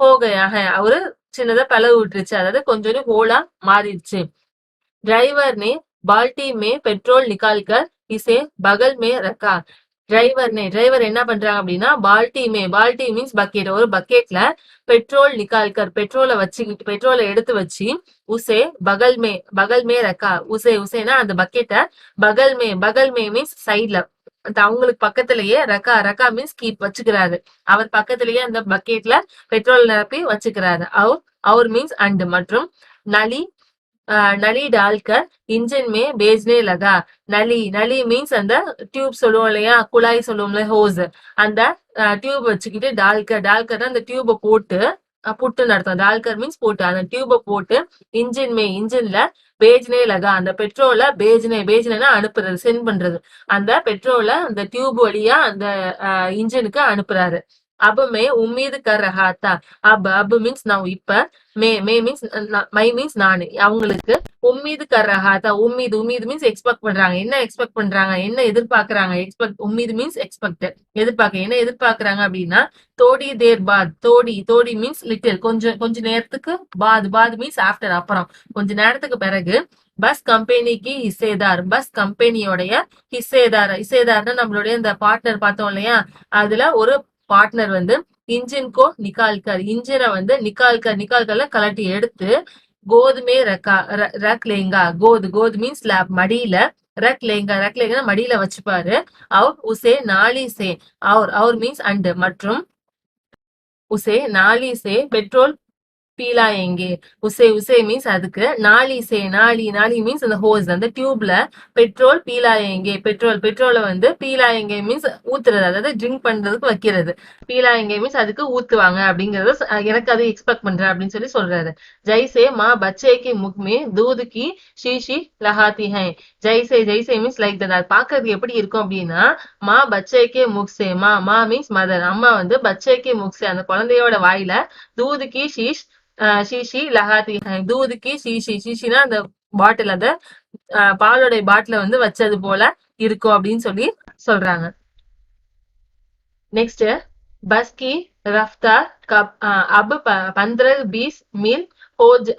ஹோ கயா ஹை ஒரு சின்னதா பிளவு விட்டுருச்சு, அதாவது கொஞ்சம் ஹோலா மாறிடுச்சு. டிரைவர் ने बाल्टी में पेट्रोल निकाल कर इसे बगल में रखा. டிரைவர் என்ன பண்றாங்க அப்படின்னா, பால்டி மீன்ஸ் பக்கெட், ஒரு பக்கெட்ல பெட்ரோல் நிக்கால்கர் பெட்ரோலை வச்சுக்கிட்டு பெட்ரோலை எடுத்து வச்சு, உசே பகல் மே ரக்கா. உசேனா அந்த பக்கெட்டை பகல் மே மீன்ஸ் சைட்ல, அவங்களுக்கு பக்கத்திலேயே ரக்கா ரக்கா மீன்ஸ் கீப் வச்சுக்கிறாரு. அவர் பக்கத்திலேயே அந்த பக்கெட்ல பெட்ரோல் நிரப்பி வச்சுக்கிறாரு. அவர் மீன்ஸ் அண்ட் மற்றும் நலி நலி டால்கர் இன்ஜின் மே பேஜ்னே லகா. நலி மீன்ஸ் அந்த டியூப் சொல்லுவோம் இல்லையா, குழாய் சொல்லுவோம்ல, ஹோஸ், அந்த டியூப் வச்சுக்கிட்டு டால்கர் அந்த டியூபை போட்டு, புட்டுன்னு அர்த்தம், டால்கர் மீன்ஸ் போட்டு, அந்த டியூபை போட்டு இன்ஜின்ல பேஜ்னே லகா, அந்த பெட்ரோலை பேஜ்னேனா அனுப்புறது, சென்ட் பண்றது, அந்த பெட்ரோலை அந்த டியூப் வழியா அந்த இன்ஜினுக்கு அனுப்புறாரு. अब मैं उम्मीद कर रहा था. अब மீன்ஸ் நான் இப்ப, மே மீன்ஸ் மை மீன்ஸ் நான், அவங்களுக்கு உம்மீது கர் ரஹா தா. உம்மீது மீன்ஸ் எக்ஸ்பெக்ட் பண்றாங்க. என்ன எக்ஸ்பெக்ட் பண்றாங்க, என்ன எதிர்பார்க்கறாங்க, உம்மீது மீன்ஸ் எக்ஸ்பெக்ட், எதிர்பார்க்க. என்ன எதிர்பார்க்கறாங்க அப்படின்னா, தோடி தேர் பாத், தோடி மீன்ஸ் லிட்டில், கொஞ்ச நேரத்துக்கு, பாத் மீன்ஸ் ஆஃப்டர், அப்புறம் கொஞ்ச நேரத்துக்கு பிறகு, பஸ் கம்பெனிக்கு ஹிஸ்ஸேதார், பஸ் கம்பெனியோடைய ஹிஸ்ஸேதார்னா நம்மளுடைய இந்த பார்ட்னர் பார்த்தோம் இல்லையா, அதுல ஒரு பார்ட்னர் வந்து இன்ஜின்கோ இன்ஜினை வந்து நிக்கால்கர்ல கலட்டி எடுத்து, கோதுமே ரக் லேங்கா, கோது மீன்ஸ் ஸ்லாப், மடியில, ரக் லேங்கா மடியில வச்சுப்பாரு. அவர் உசே நாளி சே, அவர் மீன்ஸ் அண்ட் மற்றும், உசே நாளி சே பெட்ரோல் பீலாயேங்கே. உசே மீன்ஸ் அதுக்கு, நாளி மீன்ஸ் அந்த ஹோஸ், அந்த டியூப்ல பெட்ரோல் பீலாயேங்கே, பெட்ரோலை வந்து பீலாயேங்கே மீன்ஸ் ஊத்துறது, அதாவது ட்ரிங்க் பண்றதுக்கு வைக்கிறது. பீலாயேங்கே மீன்ஸ் அதுக்கு ஊத்துவாங்க அப்படிங்கறது, எனக்கு அதை எக்ஸ்பெக்ட் பண்றேன் அப்படின்னு சொல்லி சொல்றாரு. ஜெய்சே மா பச்சேக்கு முக்மே தூதுக்கு ஷீஷி லஹாத்தி ஹை. ஜெய்சே மீன்ஸ் லைக் தட். அது பாக்குறதுக்கு எப்படி இருக்கும் அப்படின்னா, மா பச்சேக்கே முக்சே, மா மீன்ஸ் மதர், அம்மா வந்து பச்சேக்கே முக்சே அந்த குழந்தையோட வாயில, தூதுக்கு ஷீஷி லஹாத்தி ஹை, தூதுக்கு ஷீஷினா அந்த பாட்டில், அந்த பாலோடைய பாட்டில வந்து வச்சது போல இருக்கும் அப்படின்னு சொல்லி சொல்றாங்க. நெக்ஸ்ட், பஸ் கி ரஃப்தார் अब 15-20 मील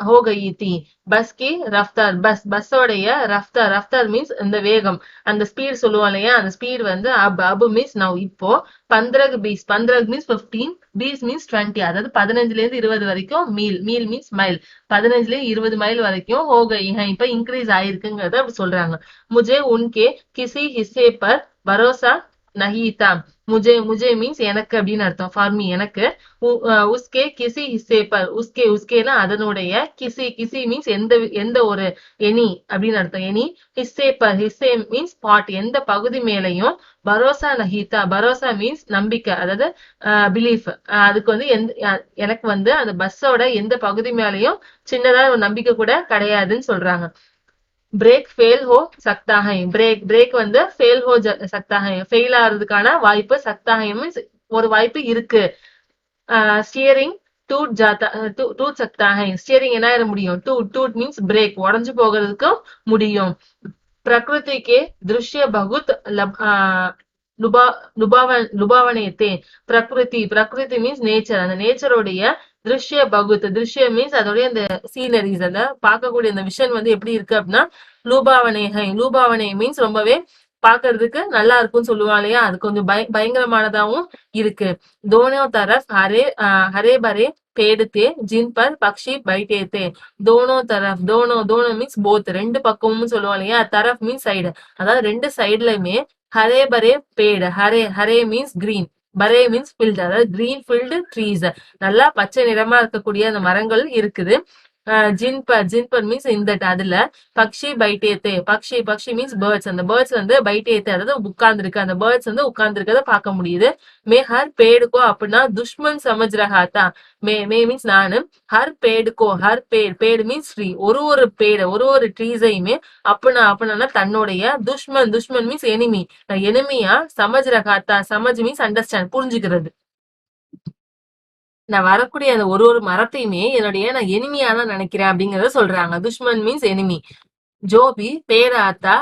हो गई थी. பஸ் கி ரஃப்தார், பஸ்ஸோடைய ரஃப்தார் மீன்ஸ் இந்த வேகம், அந்த ஸ்பீட் சொல்லுவோம் இல்லையா, அந்த ஸ்பீட் வந்து அப் மீன்ஸ் நவ் இப்போ, 15 மீன்ஸ் 15, 20 மீன்ஸ் 20, அதாவது 15ல இருந்து 20 வரைக்கும், மீல் மீன்ஸ் மைல், 15ல 20 மைல் வரைக்கும் ஹோகை இப்ப இன்க்ரீஸ் ஆயிருக்குங்கிறத அப்படி சொல்றாங்க. முஜே உன்கே கிசி ஹிஸ்ஸே பர் பரோசா நஹீதா. முஜே மீன்ஸ் எனக்கு அப்படின்னு அர்த்தம், ஃபார் மீ எனக்கு, உஸ்கே கிசி ஹிஸ்ஸே பர், உஸ்கேனா அதனுடைய, கிசி மீன்ஸ் எந்த ஒரு, எனி அப்படின்னு அர்த்தம், எனி, ஹிஸ்ஸே மீன்ஸ் பார்ட், எந்த பகுதி மேலையும், பரோசா நஹீதா, பரோசா மீன்ஸ் நம்பிக்கை, அதாவது பிலீஃப், அதுக்கு வந்து எனக்கு வந்து அந்த பஸ்ஸோட எந்த பகுதி மேலையும் சின்னதா ஒரு நம்பிக்கை கூட கிடையாதுன்னு சொல்றாங்க. பிரேக் ஃபெயில் ஹோ சக்தா ஹை. பிரேக் வந்து ஃபெயில் ஹோ சக்தா ஹை, ஃபெயில் ஆகிறதுக்கான வாய்ப்பு, சக்தா ஹை மீன்ஸ் ஒரு வாய்ப்பு இருக்கு. ஸ்டியரிங் டூட் சக்தா ஹை, ஸ்டியரிங் என்ன ஆயிட முடியும், டூட் மீன்ஸ் பிரேக், உடஞ்சு போகிறதுக்கும் முடியும். பிரகிருதிக்கு திருஷ்ய பகுத் லுபாவனேத்தே. பிரகிருதி மீன்ஸ் நேச்சர், அந்த நேச்சருடைய திருஷ்ய பகுத், திருஷ்ய மீன்ஸ் அதோடைய அந்த சீனரிஸ், அந்த பார்க்கக்கூடிய அந்த விஷன் வந்து எப்படி இருக்கு அப்படின்னா, லூபாவனே மீன்ஸ் ரொம்பவே பாக்குறதுக்கு நல்லா இருக்கும்னு சொல்லுவாங்க இல்லையா, அது கொஞ்சம் பயங்கரமானதாவும் இருக்கு. தோனோ தரஃப் ஹரே பரே पेड़ थे जिन पर पक्षी बैठे थे. दोनों तरफ, दोनों மீன்ஸ் போத், ரெண்டு பக்கமும் சொல்லுவோம் இல்லையா, தரஃப் மீன்ஸ் சைடு, அதாவது ரெண்டு சைடுலயுமே ஹரே பரே பேடு, ஹரே மீன்ஸ் கிரீன், பரே மீன்ஸ் ஃபீல்டு, அதாவது கிரீன் ஃபீல்டு ட்ரீஸ், நல்லா பச்சை நிறமா இருக்கக்கூடிய அந்த மரங்கள் இருக்குது. ஜின்பர் மீன்ஸ் இந்த, அதுல பக்ஷி பைட்டேத்தே, பக்ஷி மீன்ஸ் பேர்ட்ஸ், அந்த பேர்ட்ஸ் வந்து பைட்டேத்தே, அதாவது உட்கார்ந்து இருக்கு, அந்த பேர்ட்ஸ் வந்து உட்கார்ந்து இருக்கத பார்க்க முடியுது. மே ஹர் பேடுக்கோ அப்படின்னா துஷ்மன் சமஜ் ரஹாத்தா. மே மீன்ஸ் நானு, ஹர் பேடுக்கோ, பேடு மீன்ஸ் ட்ரீ, ஒரு பேடு, ஒரு ட்ரீஸையுமே அப்படின்னா தன்னுடைய, துஷ்மன் மீன்ஸ் எனிமியா, சமஜ் ரஹாத்தா, சமஜ் மீன்ஸ் அண்டர்ஸ்டாண்ட், புரிஞ்சுக்கிறது. நான் வரக்கூடிய அந்த ஒரு மரத்தையுமே என்னுடைய நான் எனிமியா தான் நினைக்கிறேன் அப்படிங்கறத சொல்றாங்க. Dushman means enemy. ஜோபி பேராத்தா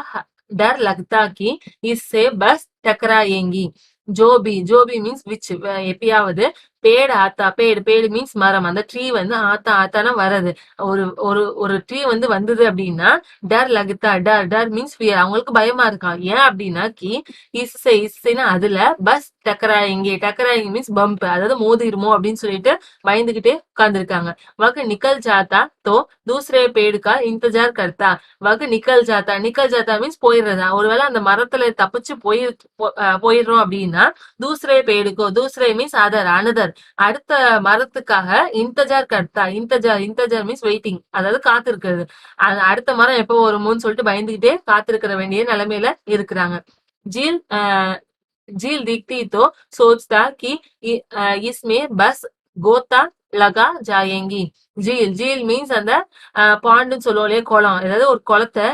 டர் லக்தா கி இஸ்ஸே பஸ் டக்கராயேங்கி. ஜோபி மீன்ஸ் விச், எப்பயாவது, பேடு ஆத்தா, பேடு பேடு மீன்ஸ் மரம். அந்த ட்ரீ வந்து ஆத்தா ஆத்தானா வரது. ஒரு ஒரு ஒரு ட்ரீ வந்து வந்தது அப்படின்னா டர் லகுத்தா, டர் டர் மீன்ஸ் ஃபியர், அவங்களுக்கு பயமா இருக்கான். ஏன் அப்படின்னா இஸ்ஸே இஸ்ஸேன்னா அதுல பஸ் டக்கராயிங்கே, டக்கராயிங்க மீன்ஸ் பம்ப், அதாவது மோதிருமோ அப்படின்னு சொல்லிட்டு பயந்துகிட்டே உட்கார்ந்துருக்காங்க. வகு நிக்கல் ஜாத்தா தோ தூசரே பேடுக்கா இந்தஜார் கர்த்தா. வகு நிக்கல் ஜாத்தா, நிக்கல் ஜாத்தா மீன்ஸ் போயிடுறதா. ஒருவேளை அந்த மரத்துல தப்பிச்சு போயிடுறோம் அப்படின்னா தூசரே பேடுக்கோ, தூசரே மீன்ஸ் அதர் அனதர், அடுத்த மரத்துக்காக இன்தஜார் கர்த்தா, இன்தஜார் இன்தஜார் மீன்ஸ் வெயிட்டிங், அதாவது காத்திருக்கிறது. அடுத்த மரம் எப்போ வருமோன்னு சொல்லிட்டு பயந்துகிட்டே காத்திருக்கிற வேண்டிய நிலைமையில இருக்கிறாங்க. झील झील दिखती तो सोचता कि इसमें बस गोता லகா ஜாயங்கி. ஜீல் ஜீல் மீன்ஸ் அந்த பாண்டுன்னு சொல்லுவோம் இல்லையா, குளம், ஏதாவது ஒரு குளத்தை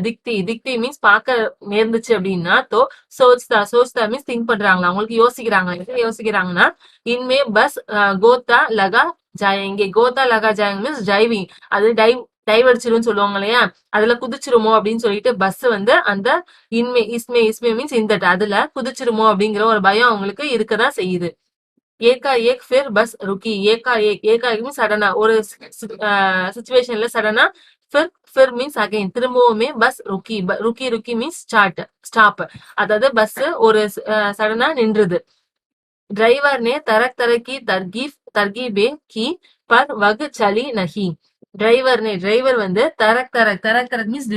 திக்தி திக்தி மீன்ஸ் பார்க்க நேர்ந்துச்சு அப்படின்னா தோ சோச்தா சோச்தா மீன்ஸ் திங்க் பண்றாங்களா, அவங்களுக்கு யோசிக்கிறாங்க. என்ன யோசிக்கிறாங்கன்னா இன்மே பஸ் கோத்தா லகா ஜாயங்கி. கோத்தா லகா ஜாயங்கி மீன்ஸ் டிரைவிங், அது டைவ் அடிச்சிரும்னு சொல்லுவாங்க இல்லையா, அதுல குதிச்சிருமோ அப்படின்னு சொல்லிட்டு பஸ் வந்து அந்த இன்மே இஸ்மே இஸ்மே மீன்ஸ் இந்த அதுல குதிச்சிருமோ அப்படிங்கிற ஒரு பயம் அவங்களுக்கு இருக்கதான் செய்யுது. ஏகா ஏக் ஃபிர் பஸ் ருக்கி. ஏகா ஏகா மீன்ஸ் சடனா ஒரு சுச்சுவேஷன்ல சடனா, ஃபிர் மீன்ஸ் அகைன் திரும்பவுமே, பஸ் ருக்கி ருக்கி ருக்கி மீன்ஸ் ஸ்டாப், அதாவது பஸ் ஒரு சடனா நின்றுது. ड्राइवर ने तरह तरह की तरकीबें की पर वग चली नहीं. டிரைவர் வந்து தரக் மீன்ஸ்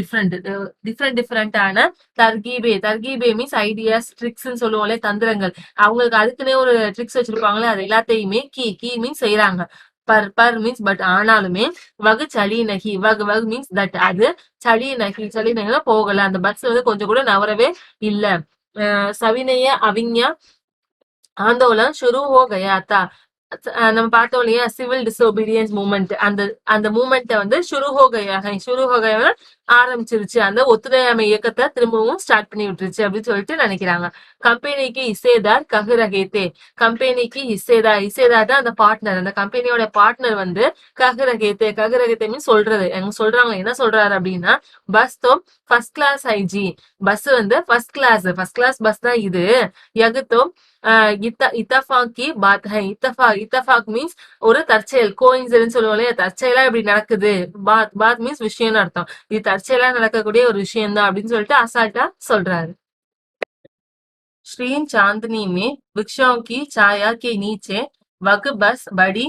டிஃப்ரெண்டான தர்கீபே மீன்ஸ் ஐடியாஸ், ட்ரிக்ஸ் சொல்லுவோம்ல, தந்திரங்கள். அவங்களுக்கு அதுக்குன்னே ஒரு ட்ரிக்ஸ் வச்சிருப்பாங்களே, அது எல்லாத்தையுமே கீ மீன்ஸ் செய்யறாங்க. பர் மீன்ஸ் பட், ஆனாலுமே வகு சளி நகி, வகு மீன்ஸ் தட், அது சளி நகினா போகல, அந்த பஸ் வந்து கொஞ்சம் கூட நவரவே இல்ல. சவினய அவிஞா आंदोलन शुरू हो गया था. நம்ம பார்த்தோம் இல்லையா, சிவில் டிசோபீடியன்ஸ் மூவ்மெண்ட், அந்த அந்த மூவ்மெண்ட்டை வந்து ஷுரு ஹோ கயா ஆரம்பிச்சிருச்சு, அந்த ஒத்துழையாமை இயக்கத்தை திரும்பவும் ஸ்டார்ட் பண்ணி விட்டுருச்சு அப்படின்னு சொல்லிட்டு நினைக்கிறாங்க. கம்பெனிக்கு இசேதார் கஹ் ரகேத்தே. கம்பெனிக்கு இசேதார் தான் அந்த பார்ட்னர், அந்த கம்பெனியோட பார்ட்னர் வந்து கஹ் ரகேத்தே மீன்ஸ் சொல்றது, அவங்க சொல்றாங்க. என்ன சொல்றாரு அப்படின்னா பஸ் தோ ஃபர்ஸ்ட் கிளாஸ் ஐஜி, பஸ் வந்து ஃபர்ஸ்ட் கிளாஸ் பஸ் தான் இது. யகுத்தோ இத்தஃபாக்கி பாத் ஹை. இத்தஃபாக் மீன்ஸ் ஒரு தற்செயல், கோயின்சிடன்ஸ் சொல்லுவோம் இல்லையா, தற்செயலா இப்படி நடக்குது. பாத் மீன்ஸ் விஷயம்னு அர்த்தம். இது தற்செயலா நடக்கக்கூடிய ஒரு விஷயம் தான் அப்படின்னு சொல்லிட்டு அசால்ட்டா சொல்றாரு. श्रीन चांदनी में वृक्षों की छाया के नीचे वह बस बड़ी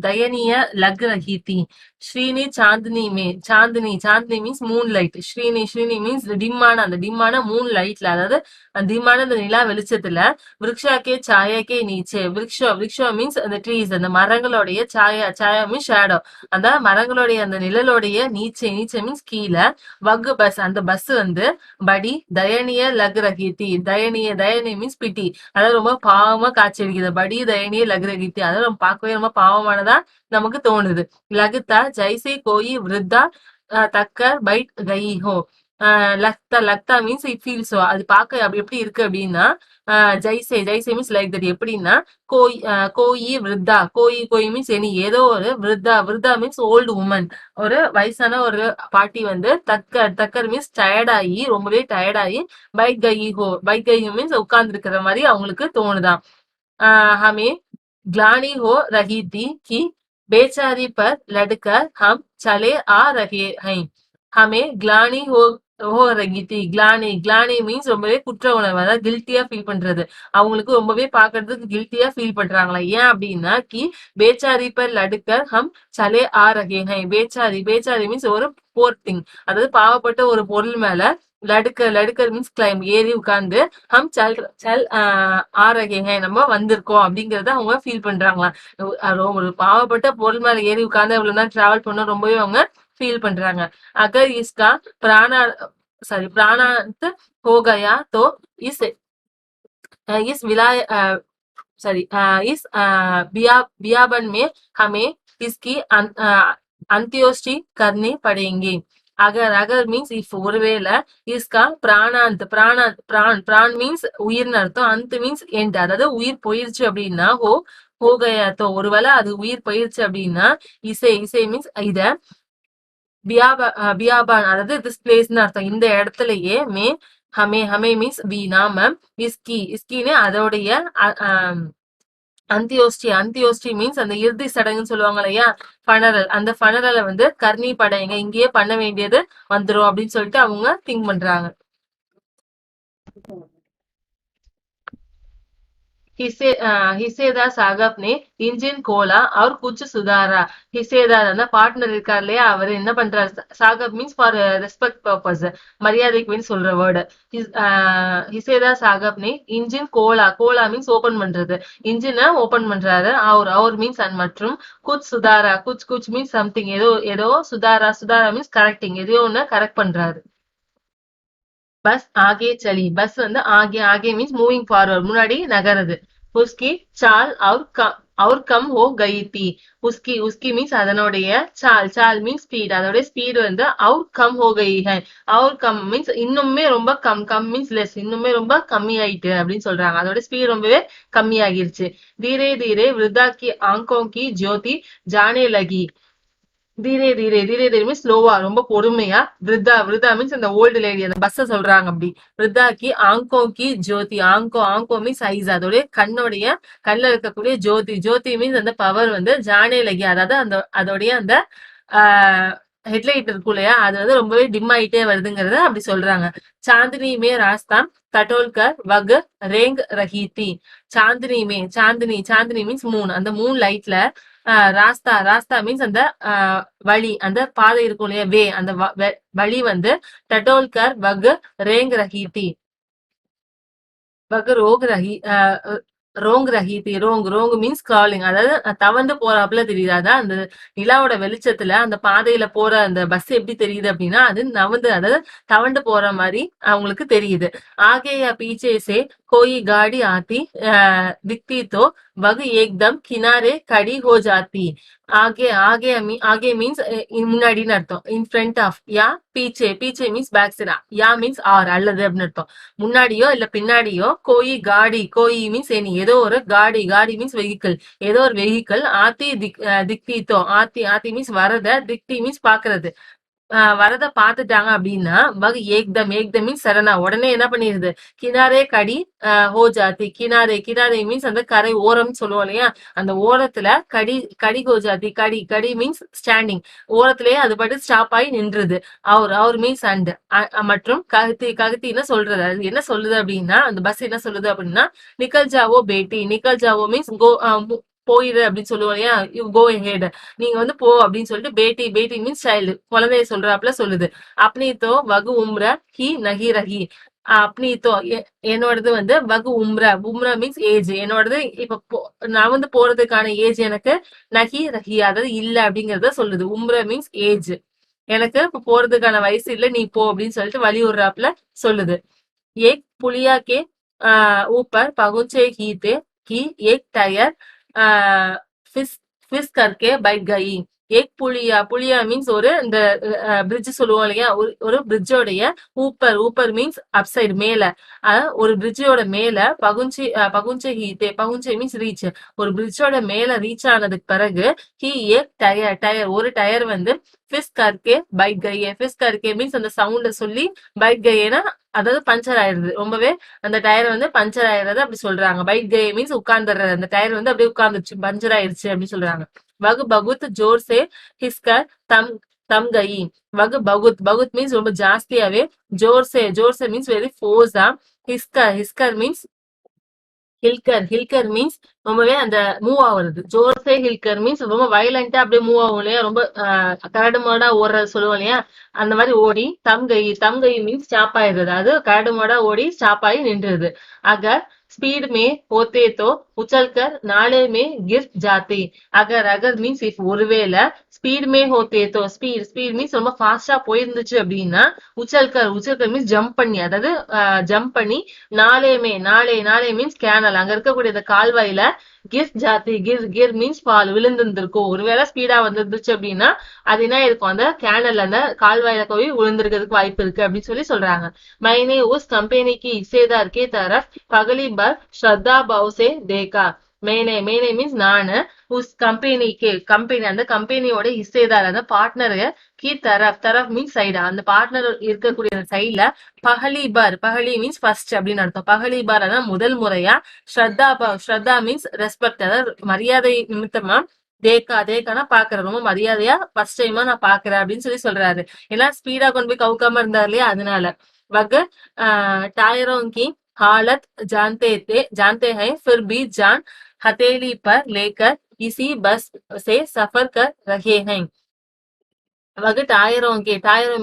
दयनीय लग रही थी. ஸ்ரீனி சாந்தினி சாந்தினி மீன்ஸ் மூன் லைட். ஸ்ரீனி மீன்ஸ் டிம்மான, அந்த டிம்மான மூன் லைட்ல, அதாவது டிம்மான அந்த நிலா வெளிச்சத்துல, விருக்ஷாக்கே சாயாக்கே நீச்சே, விருக்ஷோ மீன்ஸ் அந்த ட்ரீஸ், அந்த மரங்களுடைய சாயா மீன்ஸ் ஷேடோ, அந்த மரங்களுடைய அந்த நிழலுடைய நீச்சே மீன்ஸ் கீழே, வகு பஸ் அந்த பஸ் வந்து படி தயனிய லக் ரகித்தி, தயனிய மீன்ஸ் பிட்டி, அதாவது ரொம்ப பாவமா காட்சி அளிக்குது. படி தயனிய லக் ரகித்தி, அதாவது நம்ம பார்க்கவே ரொம்ப பாவமானதா நமக்கு தோணுது. லகுத்தா ஜைசே கோயி விருத்தா தக்கர் பைட் கயி ஹோ. லக்தா மீன்ஸ் இட் ஃபீல்ஸ், அது பார்க்க அப்படி எப்படி இருக்கு அப்படின்னா ஜைசே மீன்ஸ் லைக் தட், எப்படின்னா கோயி விருத்தா, கோயி மீன்ஸ் எனி, ஏதோ ஒரு விருத்தா மீன்ஸ் ஓல்டு உமன், ஒரு வயசான ஒரு பாட்டி வந்து தக்கர் மீன்ஸ் டயர்டாயி, ரொம்பவே டயர்டாயி, பைக் கை மீன்ஸ் உட்கார்ந்து இருக்கிற மாதிரி அவங்களுக்கு தோணுதான். ஹமே ग्लानि हो रही थी कि बेचारी पर लड़कर हम चले आ रहे हैं. हमें ग्लानि हो रही थी. கிளானி மீன்ஸ் ரொம்பவே குற்ற உணர்வு, அதாவது கில்ட்டியா ஃபீல் பண்றது. அவங்களுக்கு ரொம்பவே பாக்குறதுக்கு கில்ட்டியா ஃபீல் பண்றாங்களா. ஏன் அப்படின்னா பேச்சாரி பர் லடுக்கர் ஹம் சலே ஆ ரகே ஹை. பேச்சாரி மீன்ஸ் ஒரு போர் திங், அதாவது பாவப்பட்ட ஒரு பொருள் மேல லடுக்கர் மீன்ஸ் கிளைம், ஏறி உட்கார்ந்து ஹம் சல் ஆ ரகே ஹை, நம்ம வந்திருக்கோம் அப்படிங்கறத அவங்க ஃபீல் பண்றாங்களாம். ஒரு பாவப்பட்ட பொருள் மேல ஏறி உட்கார்ந்து அவ்வளவு நேரம் டிராவல் பண்ண ரொம்பவே அவங்க ஃபீல் பண்றாங்க. அகர் இஸ்கா प्राणांत हो गया तो इस बियाबन में हमें इसकी अंत्योष्टि करनी पड़ेगी. அகர் மீன்ஸ் இஃப், ஒருவேளை, இஸ்கா பிரான் மீன்ஸ் உயிர்னு அர்த்தம், அந்த மீன்ஸ் எண்ட், அதாவது உயிர் போயிருச்சு அப்படின்னா ஹோகயாத்தோ, ஒருவேளை அது உயிர் போயிருச்சு அப்படின்னா இசை மீன்ஸ் இத, பியாபான் அதாவது திஸ் பிளேஸ்னு அர்த்தம், இந்த இடத்துலயே ஹமே மீன்ஸ் வி, நாம இஸ்கின்னு அதோடைய அந்தியோஸ்டி மீன்ஸ் அந்த இறுதி சடங்குன்னு சொல்லுவாங்க இல்லையா, ஃபனரல். அந்த ஃபனரலை வந்து கர்ணி படையங்க இங்கேயே பண்ண வேண்டியது வந்துரும் அப்படின்னு சொல்லிட்டு அவங்க திங்க் பண்றாங்க. हिसेदार साहब ने इंजन खोला और कुछ सुधारा. हिसेदार அந்த பார்ட்னர் இருக்கார் இல்லையா, அவர் என்ன பண்றாரு, சாகப் மீன்ஸ் ஃபார் ரெஸ்பெக்ட் பர்பஸ், மரியாதைக்கு மீன்ஸ் சொல்ற வேர்டு. ஹிசேதார் சாகப் நே இன்ஜின் கோலா, கோலா மீன்ஸ் ஓபன் பண்றது, இன்ஜினை ஓபன் பண்றாரு. அவர் மீன்ஸ் அண்ட் மற்றும் குச் சுதாரா, குச் மீன்ஸ் சம்திங், ஏதோ சுதாரா, சுதாரா மீன்ஸ் கரெக்டிங், எதையோ ஒன்னு கரெக்ட் பண்றாரு. பஸ் ஆகே சலி, பஸ் வந்து Aake, Aake means moving forward, முன்னாடி நகருது. உஸ்கி சால் அவர் கம் ஹோ கயி தி. உஸ்கி மீன்ஸ் அதனுடைய, சால் மீன்ஸ் ஸ்பீட், அதோட ஸ்பீடு வந்து அவர் கம் ஹோ கயி ஹை. அவர் கம் மீன்ஸ் இன்னுமே ரொம்ப கம் மீன்ஸ் லெஸ், இன்னுமே ரொம்ப கம்மி ஆயிட்டு அப்படின்னு சொல்றாங்க. அதோட ஸ்பீட் ரொம்பவே கம்மி ஆகிருச்சு. தீரே தீரே விருதா கி ஆங்கோ கி ஜோதி ஜானே லகி. தீரே மீன்ஸ் ஸ்லோவா, ரொம்ப பொறுமையா. விருதா மீன்ஸ் அந்த ஓல்டு லேடி, அந்த பஸ்ஸ சொல்றாங்க அப்படி. விருதாக்கி ஆங்கோங்கி ஜோதி, ஆங்கோ மீன்ஸ் ஐஸ், அதோடைய கண்ணுல இருக்கக்கூடிய ஜோதி மீன்ஸ் அந்த பவர் வந்து ஜானே லகி, அதாவது அதோடைய அந்த ஹெட்லைட் இருக்கும் இல்லையா, அது வந்து ரொம்பவே டிம் ஆயிட்டே வருதுங்கிறத அப்படி சொல்றாங்க. சாந்தினி மே ராஸ்தா தட்டோல்கர் வக் ரேங் ரஹீதி. சாந்தினி மீன்ஸ் மூன், அந்த மூன் லைட்ல ராஸ்தா மீன்ஸ் அந்த வழி, அந்த பாதை இருக்கும் இல்லையா, வே, அந்த வழி வந்து டட்டோல்கர் வக் ரேங் ரஹீதி, வக் ரோங் ரஹீதி. ரோங் மீன்ஸ் கிராலிங், அதாவது தவண்டு போறாப்புல தெரியுது. அதான் அந்த நிலாவோட வெளிச்சத்துல அந்த பாதையில போற அந்த பஸ் எப்படி தெரியுது அப்படின்னா, அது அதாவது தவண்டு போற மாதிரி அவங்களுக்கு தெரியுது. ஆகேயா பீச்சே சே கோயி காடி ஆத்தி दिखती तो वह एकदम किनारे खड़ी हो जाती. ஆகே மீன்ஸ் முன்னாடின்னு அர்த்தம். இன் ஃப்ரண்ட் ஆஃப், யா பீச்சே மீன்ஸ் பேக் சைட், யா மீன்ஸ் ஆர் அல்லது அப்படின்னு அர்த்தம். முன்னாடியோ இல்ல பின்னாடியோ, கோயி மீன்ஸ் எனி, ஏதோ ஒரு காடி மீன்ஸ் வெஹிக்கிள், ஏதோ ஒரு வெஹிக்கிள். திக்தித்தோ, ஆத்தி மீன்ஸ் வரத, திக்தி மீன்ஸ் பாக்குறது, வரத பாத்துட்டாங்க அப்படின்னா, வகு ஏக்தம் மீன்ஸ் சடனா, உடனே என்ன பண்ணிருது, கினாரே கடி ஹோ ஜாதி. கினாரே மீன்ஸ் அந்த கரை ஓரம் சொல்லுவோம் இல்லையா, அந்த ஓரத்துல கடி ஹோ ஜாதி. கடி மீன்ஸ் ஸ்டாண்டிங், ஓரத்திலேயே அது பாட்டு ஸ்டாப் ஆகி நின்றுது. அவர் மீன்ஸ் அண்ட், மற்றும் ககுத்தின்னு சொல்றது. அது என்ன சொல்லுது அப்படின்னா, அந்த பஸ் என்ன சொல்லுது அப்படின்னா, நிக்கல் ஜாவோ மீன்ஸ் கோ, போயிரு அப்படின்னு சொல்லுவோம் இல்லையா, யூ கோ ஹெட், நீங்க வந்து போ அப்படின்னு சொல்லிட்டு, பேட்டி மீன்ஸ் சைல்டு, குழந்தைய சொல்றாப்புல சொல்லுது. அப்னி தோ வகு உம்ர ஹி நகி ரஹி. அப்னி தோ என்னோடது வந்து வகு உம்ரா மீன்ஸ் ஏஜ், என்னோடது இப்ப நான் வந்து போறதுக்கான ஏஜ் எனக்கு நகி ரஹி, அதாவது இல்ல அப்படிங்கறத சொல்லுது. உம்ர மீன்ஸ் ஏஜ், எனக்கு இப்ப போறதுக்கான வயசு இல்ல, நீ போ அப்படின்னு சொல்லிட்டு வழி விடுறாப்புல சொல்லுது. ஏக் புலியா கே ऊपर पहुंचे ही थे कि एक टायर फिस फिस करके बैठ गई. ஏக் புலியா மீன்ஸ் ஒரு இந்த பிரிட்ஜ் சொல்லுவோம் இல்லையா, ஒரு பிரிட்ஜோடைய ஊப்பர் மீன்ஸ் அப்சைடு, மேல, ஒரு பிரிட்ஜோட மேல பகுஞ்சே மீன்ஸ் ரீச், ஒரு பிரிட்ஜோட மேல ரீச் ஆனதுக்கு பிறகு, ஹி ஏக் டயர் ஒரு டயர் வந்து ஃபிஸ் கர்கே பைட் கயே. ஃபிஸ் கர்கே மீன்ஸ் அந்த சவுண்ட சொல்லி பைட் கயேனா அதாவது பஞ்சர் ஆயிடுது, ரொம்பவே அந்த டயர் வந்து பஞ்சர் ஆயிடுறது அப்படி சொல்றாங்க. பைட் கே மீன்ஸ் உட்கார்ந்துடுறது, அந்த டயர் வந்து அப்படியே உட்கார்ந்துச்சு, பஞ்சர் ஆயிடுச்சு அப்படின்னு சொல்றாங்க. வகு பகுத் ஜோர் சே ஹிஸ்கர் தம் கயி. வகு பகுத் மீன்ஸ் ரொம்ப ஜாஸ்தியாவே, ஜோர் சே மீன்ஸ் வெரி ஃபோர்ஸா, ஹிஸ்கர் மீன்ஸ் ஹில்கர் மீன்ஸ் ரொம்பவே அந்த மூவ் ஆகுறது. ஜோர்சே ஹில்கர் மீன்ஸ் ரொம்ப வயலண்டா அப்படியே மூவ் ஆகும் இல்லையா, ரொம்ப கரடுமாடா ஓடுறது சொல்லுவோம் இல்லையா, அந்த மாதிரி ஓடி. தம்கை மீன்ஸ் ஸ்டாப் ஆயிடுறது, அது கரடுமாடா ஓடி ஸ்டாப் ஆகி நின்றுது. அகர் स्पीड में होते तो उछलकर नाले में गिर जाते. अगर மீன்ஸ் இஃப் ஒருவேளை, ஸ்பீட் மே ஹோத்தே தோ, ஸ்பீட் மீன்ஸ் ரொம்ப ஃபாஸ்டா போயிருந்துச்சு அப்படின்னா, உச்சல்கர் மீன்ஸ் ஜம்ப் பண்ணி, அதாவது ஜம்ப் பண்ணி, நாலே மீன்ஸ் கேனல், அங்க இருக்கக்கூடிய அந்த கால்வாயில கிர் ஜாத்தி, கிர் மீன்ஸ் பால் விழுந்திருந்திருக்கும். ஒருவேளை ஸ்பீடா வந்துருந்துச்சு அப்படின்னா அது என்ன இருக்கும், அந்த கேனல், அந்த கால்வாயில போய் விழுந்திருக்கிறதுக்கு வாய்ப்பு இருக்கு அப்படின்னு சொல்லி சொல்றாங்க. மைனே உஸ் கம்பெனி கி हिस्सेदार के तरफ पगली बार श्रद्धा भाव से देखा. மேனே மீன்ஸ் நானு, உஸ் கம்பெனிக்கு கம்பெனி அந்த கம்பெனியோட இசைதார் அந்த பார்ட்னரு, கி தரப் மீன்ஸ் சைடா அந்த பார்ட்னர் இருக்கக்கூடிய சைட்ல, பஹலி மீன்ஸ் ஃபர்ஸ்ட் அப்படின்னு அர்த்தம். பஹலி பார் அதான் முதல் முறையா, ஸ்ரத்தா மீன்ஸ் ரெஸ்பெக்ட் அதாவது மரியாதை நிமித்தமா, தேக்கானா பாக்குறேன் ரொம்ப மரியாதையா ஃபர்ஸ்ட் டைமா நான் பாக்குறேன் அப்படின்னு சொல்றாரு. ஏன்னா ஸ்பீடா கொண்டு போய் கவுக்காம இருந்தாரு இல்லையா அதனால. वह टायरों की हालत जानते हैं फिर भी जान हथेली पर लेकर इसी बस से सफर कर रहे हैं. वह टायरों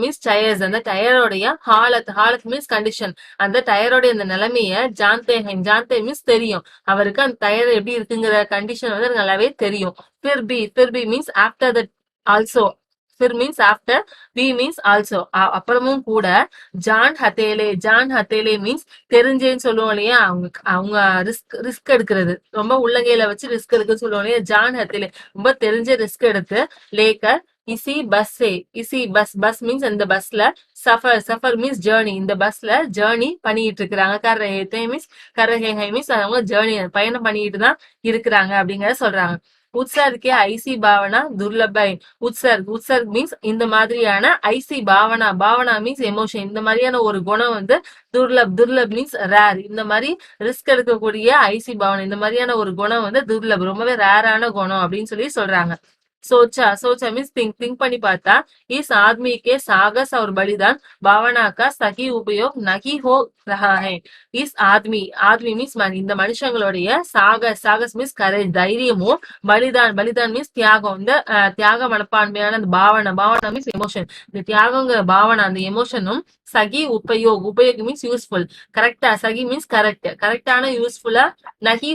மீன்ஸ் டயர்ஸ் அந்த டயரோடைய ஹாலத் மீன்ஸ் கண்டிஷன் அந்த டயரோடைய அந்த நிலைமைய ஜான்தே மீன்ஸ் தெரியும் அவருக்கு அந்த டயர் எப்படி இருக்குங்கிற கண்டிஷன் வந்து நல்லாவே தெரியும். फिर भी மீன்ஸ் ஆஃப்டர் தட் ஆல்சோ फिर means after B means also அப்புறமும் கூட ஜான் ஹத்தேலே மீன்ஸ் தெரிஞ்சேன்னு சொல்லுவோம் இல்லையா அவங்க ரிஸ்க் எடுக்கிறது ரொம்ப உள்ளங்கையில வச்சு ரிஸ்க் எடுக்குன்னு சொல்லுவோம் இல்லையா ஜான் ஹத்தேலே ரொம்ப தெரிஞ்ச ரிஸ்க் எடுத்து லேக்கர் இசி பஸ் மீன்ஸ் இந்த பஸ்ல சஃபர் மீன்ஸ் ஜேர்னி இந்த பஸ்ல ஜேர்னி பண்ணிட்டு இருக்கிறாங்க. கரஹே மீன்ஸ் அவங்க ஜேர்னி பயணம் பண்ணிட்டு தான் இருக்கிறாங்க அப்படிங்கறத சொல்றாங்க. உற்சர்கே ஐசி பாவனா துர்லபை உற்சர்க் மீன்ஸ் இந்த மாதிரியான ஐசி பாவனா மீன்ஸ் எமோஷன் இந்த மாதிரியான ஒரு குணம் வந்து துர்லப் மீன்ஸ் ரேர் இந்த மாதிரி ரிஸ்க் எடுக்கக்கூடிய ஐசி பாவனா இந்த மாதிரியான ஒரு குணம் வந்து துர்லப் ரொம்பவே ரேரான குணம் அப்படின்னு சொல்றாங்க. सोचा मीन्स थिंक பண்ணி பார்த்தா इस आदमी के साहस और बलिदान भावना का सही उपयोग नहीं हो रहा है. इस आदमी மீன்ஸ் இந்த மனுஷங்களுடைய சாகஸ் மீன்ஸ் கரேஜ் தைரியமும் பலிதான் மீன்ஸ் தியாகம் இந்த தியாக மனப்பான்மையான அந்த பாவனா மீன்ஸ் எமோஷன் இந்த தியாகங்கிற பாவனா அந்த எமோஷனும் சகி உபயோக் மீன்ஸ் யூஸ்ஃபுல் கரெக்டா சகி மீன்ஸ் கரெக்டான யூஸ்ஃபுல்லா நஹி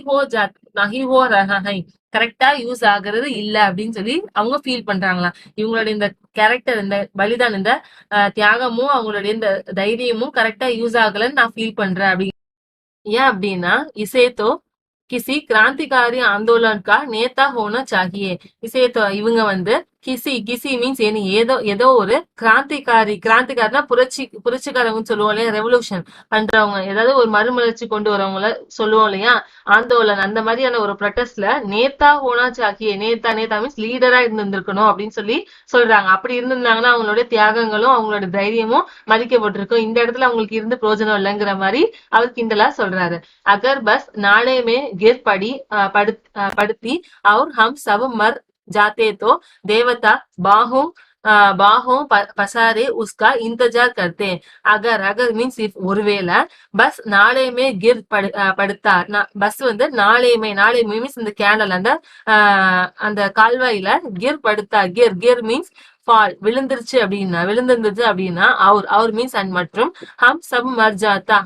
ஹோ ரஹா ஹை கரெக்டா யூஸ் ஆகுறது இல்ல அப்படின்னு சொல்லி அவங்க ஃபீல் பண்றாங்களாம். இவங்களுடைய இந்த கேரக்டர் இந்த பலிதான் இந்த தியாகமும் அவங்களுடைய இந்த தைரியமும் கரெக்டா யூஸ் ஆகலன்னு நான் ஃபீல் பண்றேன் அப்படி. ஏன் அப்படின்னா இசேத்தோ கிசி கிராந்திகாரி ஆந்தோலன் கா நேதா ஹோனா சாகியே இசேத்தோ இவங்க வந்து கிசி மீன்ஸ் ஏதோ ஒரு கிராந்திகாரினா புரட்சிக்காரங்க சொல்லுவோம் இல்லையா ரெவல்யூஷன் பண்றவங்க ஏதாவது ஒரு மறுமலர்ச்சி கொண்டு வரவங்கள சொல்லுவோம் இல்லையா ஆந்தோலன் அந்த மாதிரியான ஒரு ப்ரொட்டஸ்ட்ல நேதா ஹோனா சாக்கியே நேதா மீன்ஸ் லீடரா இருந்திருக்கணும் அப்படின்னு சொல்றாங்க. அப்படி இருந்திருந்தாங்கன்னா அவங்களுடைய தியாகங்களும் அவங்களோட தைரியமும் மதிக்கப்பட்டிருக்கும். இந்த இடத்துல அவங்களுக்கு இருந்து பிரயோஜனம் இல்லைங்கிற மாதிரி அவர் கிண்டலா சொல்றாரு. அகர் பஸ் நாளையுமே गिर पड़ती और हम सब मर जाते तो देवता बाहों पसारे उसका इंतजार करते. अगर मीन्स इफ ஒருவேளை பஸ் நாளையுமே கிர் படுத்தா பஸ் வந்து நாளையுமே மீன்ஸ் இந்த கேண்டல் அந்த கால்வாயில கிர் படுத்தா கிர் மீன்ஸ் ஃபால் விழுந்துருச்சு அப்படின்னா அவர் மீன்ஸ் அண்ட் மற்றும் ஹம் சப் மர்ஜாத்தா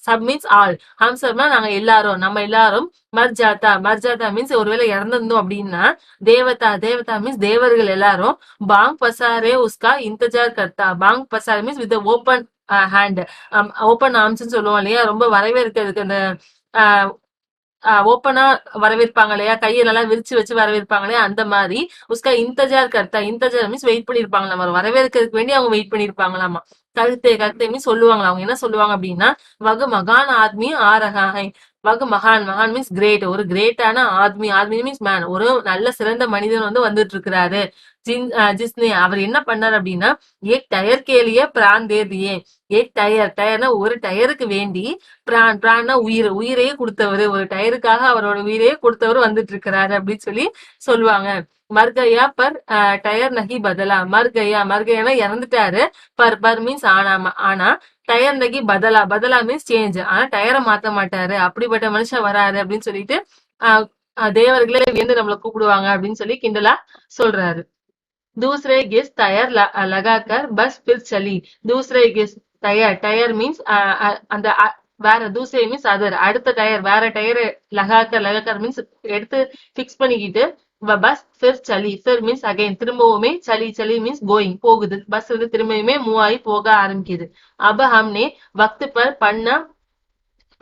சப் மீன்ஸ் ஆல் ஹம் சப்னா நம்ம எல்லாரும் மர்ஜாத்தா மீன்ஸ் ஒருவேளை இறந்திருந்தோம் அப்படின்னா தேவதா மீன்ஸ் தேவர்கள் எல்லாரும் பாங் பசாரே உஸ்கா இந்தஜார் கர்த்தா பாங் பசாரே means with open hand open arms சொல்லுவோம் இல்லையா ரொம்ப வரவேற்கிறதுக்கு அந்த ஓப்பனா வரவேற்பாங்க இல்லையா கையை நல்லா விரிச்சு வச்சு வரவேற்பாங்க இல்லையா அந்த மாதிரி உஸ்கா இந்தஜார் மீன்ஸ் வெயிட் பண்ணிருப்பாங்க நம்ம வரவேற்கிறதுக்கு வேண்டி அவங்க வெயிட் பண்ணிருப்பாங்களாமா. கருத்தை மீன்ஸ் சொல்லுவாங்களா அவங்க என்ன சொல்லுவாங்க அப்படின்னா வகு மகான் ஆத்மி ஆரகாய் வகு மகான் மீன்ஸ் கிரேட் ஒரு கிரேட்டான ஆத்மி மீன்ஸ் மேன் ஒரு நல்ல சிறந்த மனிதன் வந்து வந்துட்டு இருக்கிறாரு. ஜிஸ்னே அவர் என்ன பண்ணார் அப்படின்னா ஏக் டயர் கேலிய பிரான் தேதியே ஏக் டயர்னா ஒரு டயருக்கு வேண்டி பிரான்னா உயிரையே கொடுத்தவர் ஒரு டயருக்காக அவரோட உயிரையே கொடுத்தவர் வந்துட்டு இருக்கிறாரு அப்படின்னு சொல்லுவாங்க. மர்கயா பர் டயர் நகி பதலா மர்கயானா இறந்துட்டாரு பர் மீன்ஸ் ஆனா டயர் நகி பதலா மீன்ஸ் சேஞ்ச் ஆனா டயரை மாத்த மாட்டாரு அப்படிப்பட்ட மனுஷன் வராரு அப்படின்னு சொல்லிட்டு தேவர்களே வந்து நம்மள கூப்பிடுவாங்க அப்படின்னு கிண்டலா சொல்றாரு. दूसरे गेस टायर लगाकर बस फिर चली. दूसरे गेस டயர் மீன்ஸ் அந்த வேற தூசரை மீன்ஸ் அதர் அடுத்த டயர் வேற டயர் லகாக்கர் மீன்ஸ் எடுத்து பிக்ஸ் பண்ணிக்கிட்டு பஸ் फिर चली फिर மீன்ஸ் அகைன் திரும்பவுமே चली மீன்ஸ் கோயிங் போகுது பஸ் வந்து திரும்பவுமே மூவ் ஆகி போக ஆரம்பிக்குது. अब हमने वक्त पर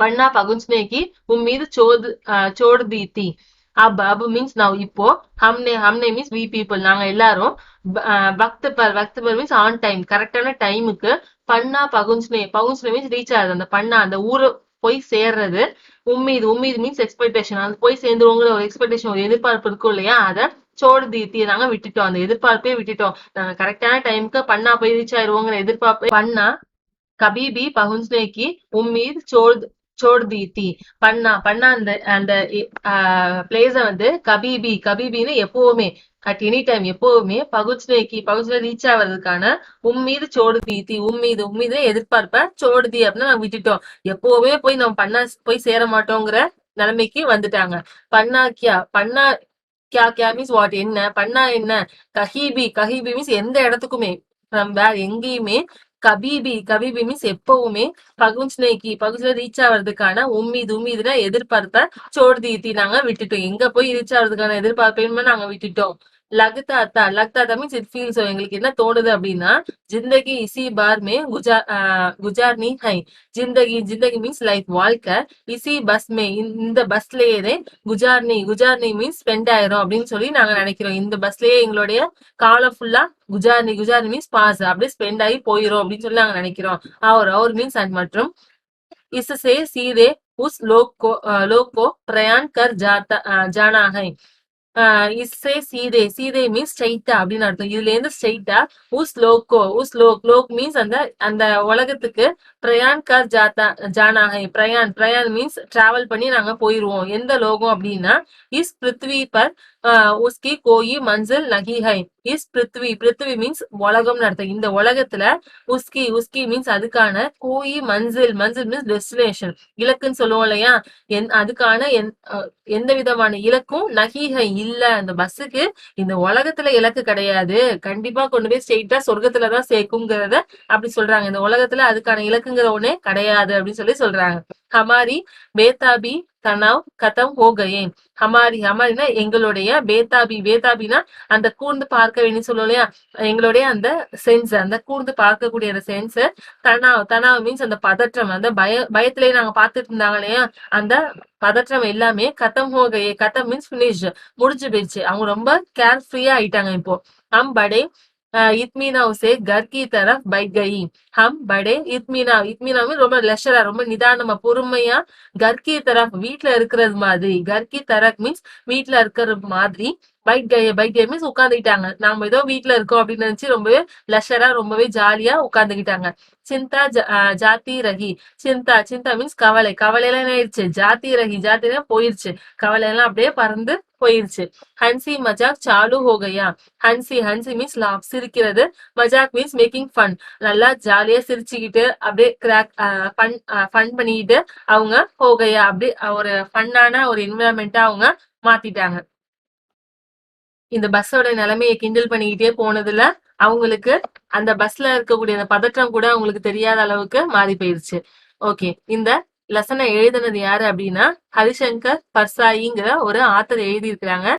पन्ना पहुंचने की उम्मीद छोड़ दी थी. अब மீன்ஸ் now இப்போ हमने மீன்ஸ் we people நாங்க எல்லாரும் வக்த் பர் மீன்ஸ் ஆன் டைம் கரெக்டான டைமுக்கு பன்னா பகுன்ஸ்னே மீன்ஸ் ரீச் ஆகுது அந்த பன்னா அந்த ஊரு போய் சேர்றது உம்மீது உம்மீது மீன்ஸ் எக்ஸ்பெக்டேஷன், அது போய் சேர்ந்துருவோங்கிற ஒரு எக்ஸ்பெக்டேஷன், ஒரு எதிர்பார்ப்பு இருக்கும் இல்லையா, அத சோடு தீர்த்தி நாங்க விட்டுட்டோம், அந்த எதிர்பார்ப்பே விட்டுட்டோம். நாங்க கரெக்டான டைமுக்கு பண்ணா போய் ரீச் ஆயிருவோங்கிற எதிர்பார்ப்பு பண்ணா कभी भी पहुंचने की उम्मीद छोड़ दी थी. பண்ணா பண்ணா அந்த அந்த பிளேஸ வந்து கபிபின்னு எப்பவுமே, அட் எனி டைம் எப்பவுமே, பகுச்சுனேக்கு ரீச் ஆவறதுக்கான உம்மீது சோடு தீ உம்மீது உம்மீது எதிர்பார்ப்ப சோடுதி அப்படின்னா நாங்க விட்டுட்டோம். எப்பவுமே போய் நம்ம பண்ணா போய் சேர மாட்டோங்கிற நிலைமைக்கு வந்துட்டாங்க. பண்ணா கியா கியா மீன்ஸ் வாட் என்ன, பண்ணா என்ன, கஹிபி மீன்ஸ் எந்த இடத்துக்குமே, ஃப்ரம் வேர் எங்கேயுமே, கபிபி மீன்ஸ் எப்பவுமே, பகுஞ்சுல ரீச் ஆவறதுக்கான உம்மீதுனா எதிர்பார்ப்ப சோடு தீத்தி நாங்க விட்டுட்டோம். எங்க போய் ரீச் ஆவறதுக்கான எதிர்பார்ப்பையுமே நாங்க விட்டுட்டோம். லக்தாத்தா மீன்ஸ் இட் ஃபீல்ஸ், எங்களுக்கு என்ன தோணுது அப்படின்னா, ஜிந்தகி இசி பார் மே குஜார்னி ஹை. ஜிந்தகி மீன்ஸ் லைஃப், வாழ்க்கை, இசி பஸ் மே இந்த பஸ்லயே குஜார்னி மீன்ஸ் ஸ்பெண்ட் ஆயிரும் அப்படின்னு சொல்லி நாங்க நினைக்கிறோம். இந்த பஸ்லயே எங்களுடைய காலம் ஃபுல்லா குஜார்னி மீன்ஸ் பாஸ் அப்படியே ஸ்பெண்ட் ஆகி போயிரும் அப்படின்னு சொல்லி நாங்க நினைக்கிறோம். அவர் மீன்ஸ் அண்ட் மற்றும் इससे सीधे उस लोग को प्रयाण कर जाना है. इससे सीधे மீன்ஸ் ஸ்ட்ரைட்டா அப்படின்னு அர்த்தம். இதுல இருந்து ஸ்ட்ரைட்டா லோக் மீன்ஸ் அந்த அந்த உலகத்துக்கு பிரயான் கர் ஜானா ஹை. பிரயான் மீன்ஸ் டிராவல் பண்ணி நாங்க போயிருவோம். எந்த லோகம் அப்படின்னா, இஸ் பிருத்வி பர் உஸ்கி கோயி மன்சில் நகி ஹை. இஸ் பிருத்வி மீன்ஸ் உலகம்னு அர்த்தம். இந்த உலகத்துல உஸ்கி மீன்ஸ் அதுக்கான, கோயி மன்சில் மீன்ஸ் டெஸ்டினேஷன், இலக்குன்னு சொல்லுவோம் இல்லையா, அதுக்கான எந்த விதமான இலக்கும் நகிஹை இல்ல. அந்த பஸ்ஸுக்கு இந்த உலகத்துல இலக்கு கிடையாது, கண்டிப்பா கொண்டு போய் ஸ்ட்ரெயிட்டா சொர்க்கத்துலதான் சேர்க்குங்கிறத அப்படி சொல்றாங்க. இந்த உலகத்துல அதுக்கான இலக்குங்கிற ஒண்ணே கிடையாது அப்படின்னு சொல்லி சொல்றாங்க. ஹமாரி பேதாபி தனாவ் கதம் ஹோகயே. ஹமாரினா எங்களுடைய, பேதாபினா அந்த கூர்ந்து பார்க்க வேண்டிய சொல்லுவோம் இல்லையா, எங்களுடைய அந்த சென்ஸ், அந்த கூர்ந்து பார்க்கக்கூடிய அந்த சென்ஸ். தனாவ் மீன்ஸ் அந்த பதற்றம், அந்த பயத்திலேயே நாங்க பார்த்துட்டு இருந்தாங்க இல்லையா, அந்த பதற்றம் எல்லாமே கதம் ஹோகயே. கதம் மீன்ஸ் பினிஷ், முடிஞ்சு போயிடுச்சு. அவங்க ரொம்ப கேர் ஃப்ரீயா ஆயிட்டாங்க இப்போ. ஹம் படே இத்மினாவ் சே கர் கி தரஃப் பைக் கயி. ஹம் படே இத்மினாவ் ரொம்ப லெஷரா, ரொம்ப நிதானமா, பொறுமையா, கர்கி தரஃப் வீட்டுல இருக்கிறது மாதிரி, கர்கி தரக் மீன்ஸ் வீட்டுல இருக்கிறது மாதிரி, பைக் கே மீன்ஸ் உட்காந்துக்கிட்டாங்க. நாம ஏதோ வீட்டுல இருக்கோம் அப்படின்னு நினைச்சு ரொம்பவே லெஷரா, ரொம்பவே ஜாலியா உட்காந்துக்கிட்டாங்க. சிந்தா ஜாத்தி ரகி. சிந்தா மீன்ஸ் கவலை எல்லாம் என்ன ஆயிடுச்சு, ஜாத்தினா போயிருச்சு, கவலை எல்லாம் அப்படியே பறந்து போயிருச்சு. ஹன்சி மஜாக் சாலு ஹோகையா. ஹன்சி மீன்ஸ் லாப், சிரிக்கிறது, மஜாக் மீன்ஸ் மேக்கிங் ஃபன், நல்லா ஜாலியா சிரிச்சுக்கிட்டு அப்படியே ஃபன் பண்ணிக்கிட்டு அவங்க ஹோகையா, அப்படியே ஒரு ஃபன்னான ஒரு என்விரான்மெண்டா அவங்க மாத்திட்டாங்க. இந்த பஸ்ஸோட நிலைமையை கிண்டல் பண்ணிக்கிட்டே போனதுல அவங்களுக்கு அந்த பஸ்ல இருக்கக்கூடிய அந்த பதற்றம் கூட அவங்களுக்கு தெரியாத அளவுக்கு மாறி போயிருச்சு. ஓகே, இந்த லெசனை எழுதினது யாரு அப்படின்னா, ஹரிசங்கர் பர்சாயிங்கிற ஒரு ஆத்தர் எழுதி இருக்கிறாங்க.